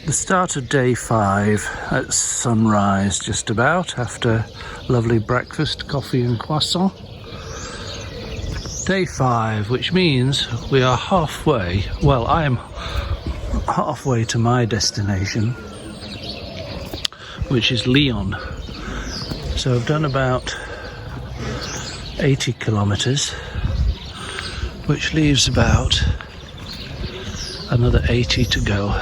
The start of day 5 at sunrise, just about, after lovely breakfast, coffee and croissant. Day 5, which means we are halfway, well, I am halfway to my destination, which is Lyon. So I've done about 80 kilometers, which leaves about another 80 to go.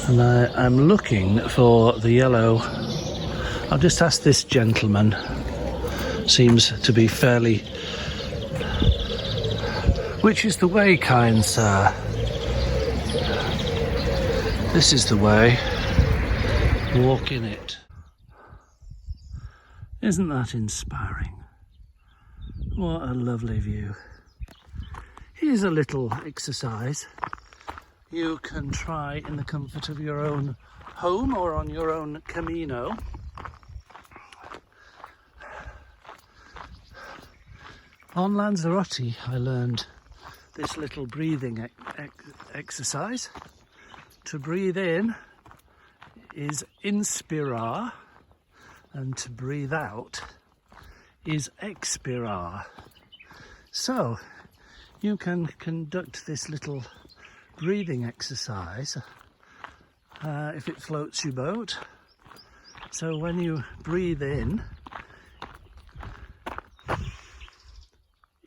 And I'm looking for the yellow. I'll just ask this gentleman. Seems to be fairly... Which is the way, kind sir? This is the way. Walk in it. Isn't that inspiring? What a lovely view. Here's a little exercise you can try in the comfort of your own home or on your own Camino. On Lanzarote, I learned this little breathing exercise. To breathe in is inspirar, and to breathe out is expirar. So you can conduct this little breathing exercise if it floats your boat. So when you breathe in,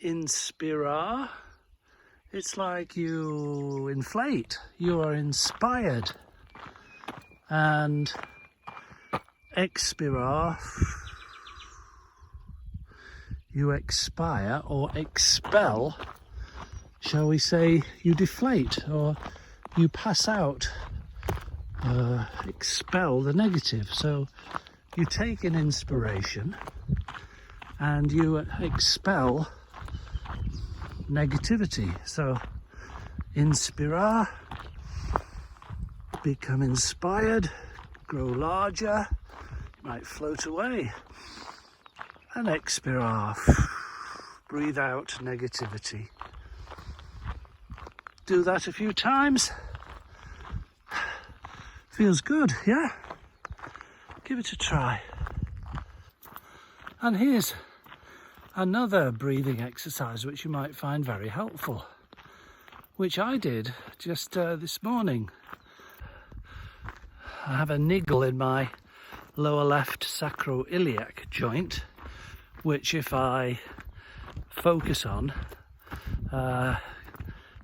inspirar, it's like you inflate, you are inspired. And expirar, you expire or expel. Shall we say you deflate or you pass out, expel the negative. So you take in inspiration and you expel negativity. So inspirar, become inspired, grow larger, might float away. And expirar, breathe out negativity. Do that a few times. Feels good, yeah? Give it a try. And here's another breathing exercise which you might find very helpful, which I did just this morning. I have a niggle in my lower left sacroiliac joint, which if I focus on,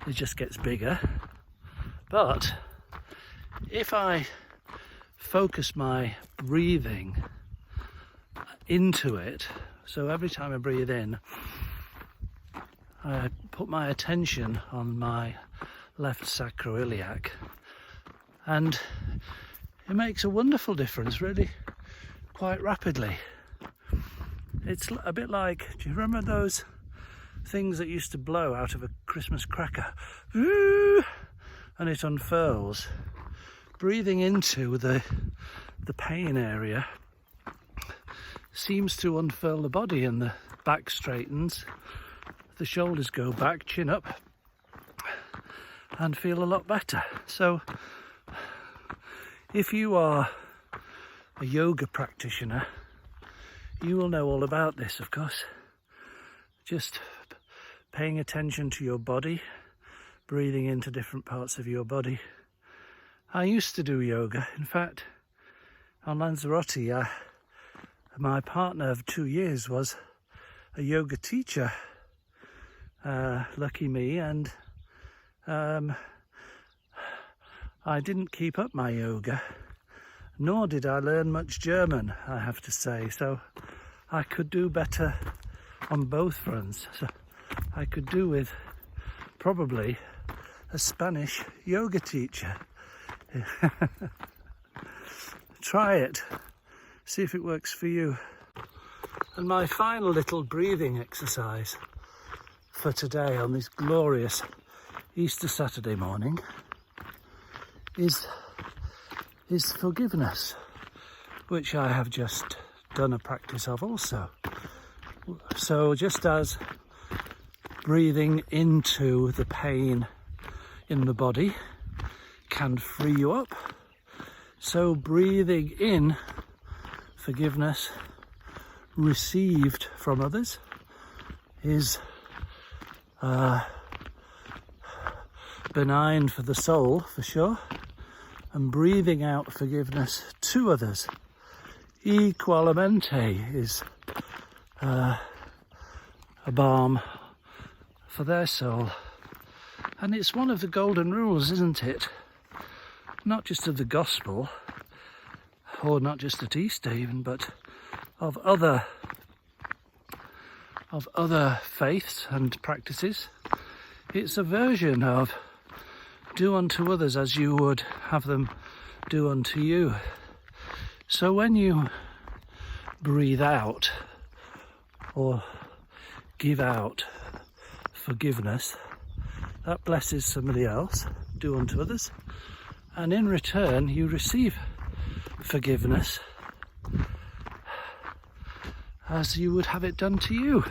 it just gets bigger. But if I focus my breathing into it, so every time I breathe in, I put my attention on my left sacroiliac, and it makes a wonderful difference, really, quite rapidly. It's a bit like, do you remember those things that used to blow out of a Christmas cracker? And it unfurls. Breathing into the pain area seems to unfurl the body, and the back straightens, the shoulders go back, chin up, and feel a lot better. So if you are a yoga practitioner, you will know all about this, of course. Just paying attention to your body, breathing into different parts of your body. I used to do yoga. In fact, on Lanzarote, my partner of 2 years was a yoga teacher. Lucky me. And I didn't keep up my yoga, nor did I learn much German, I have to say. So I could do better on both fronts. So I could do with probably a Spanish yoga teacher. Try it, see if it works for you. And my final little breathing exercise for today on this glorious Easter Saturday morning is forgiveness, which I have just done a practice of also. So just as breathing into the pain in the body can free you up. So breathing in forgiveness received from others is benign for the soul, for sure. And breathing out forgiveness to others, equalmente, is a balm for their soul. And it's one of the golden rules, isn't it? Not just of the gospel, or not just at Easter even, but of other faiths and practices. It's a version of do unto others as you would have them do unto you. So when you breathe out or give out forgiveness, that blesses somebody else, do unto others, and in return you receive forgiveness as you would have it done to you,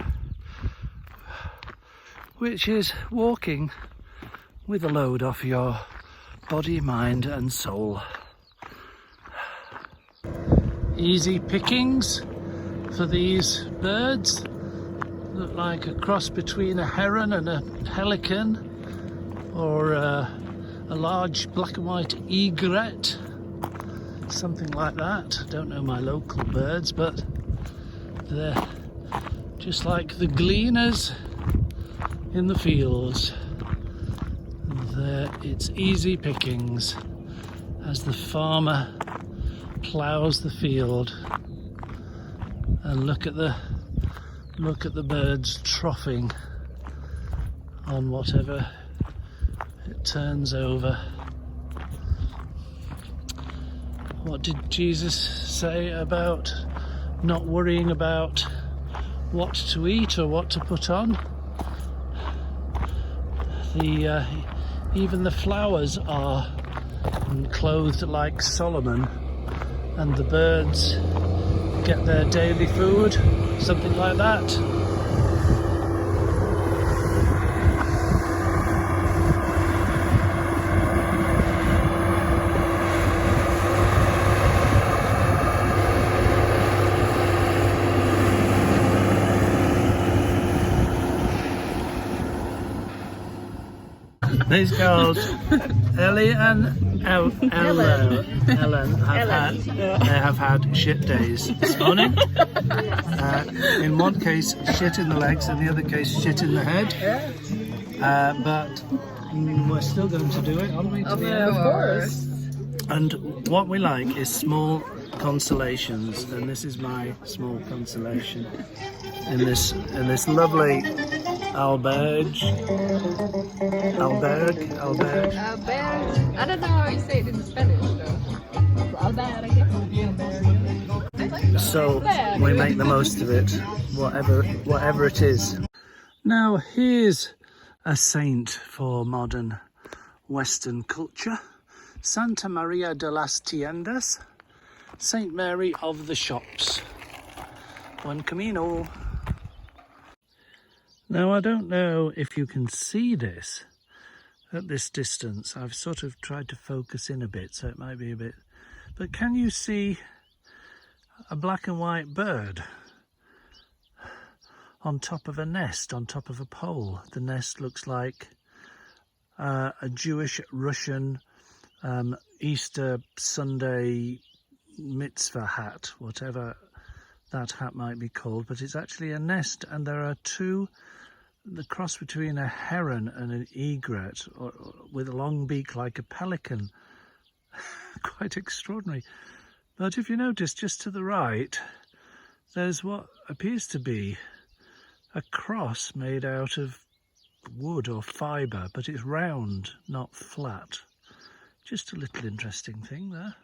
which is walking with a load off your body, mind and soul. Easy pickings for these birds. Look like a cross between a heron and a pelican, or a large black and white egret, something like that. I don't know my local birds, but they're just like the gleaners in the fields. It's easy pickings as the farmer ploughs the field. And look at the birds troughing on whatever it turns over. What did Jesus say about not worrying about what to eat or what to put on? Even the flowers are clothed like Solomon, and the birds get their daily food, something like that. These girls, Ellie and Ellen have had shit days this morning. In one case, shit in the legs, and the other case, shit in the head. But we're still going to do it, aren't we? Of course. And what we like is small consolations, and this is my small consolation in this lovely albergue. I don't know how you say it in Spanish though. Albergue. So we make the most of it, whatever it is. Now here's a saint for modern Western culture. Santa Maria de las Tiendas, Saint Mary of the Shops. Buen Camino. Now I don't know if you can see this at this distance. I've sort of tried to focus in a bit, so it might be a bit, but can you see a black and white bird on top of a nest, on top of a pole? The nest looks like a Jewish Russian Easter Sunday mitzvah hat, whatever that hat might be called, but it's actually a nest, and there are the cross between a heron and an egret, or with a long beak like a pelican. Quite extraordinary. But if you notice, just to the right, there's what appears to be a cross made out of wood or fibre, but it's round, not flat. Just a little interesting thing there.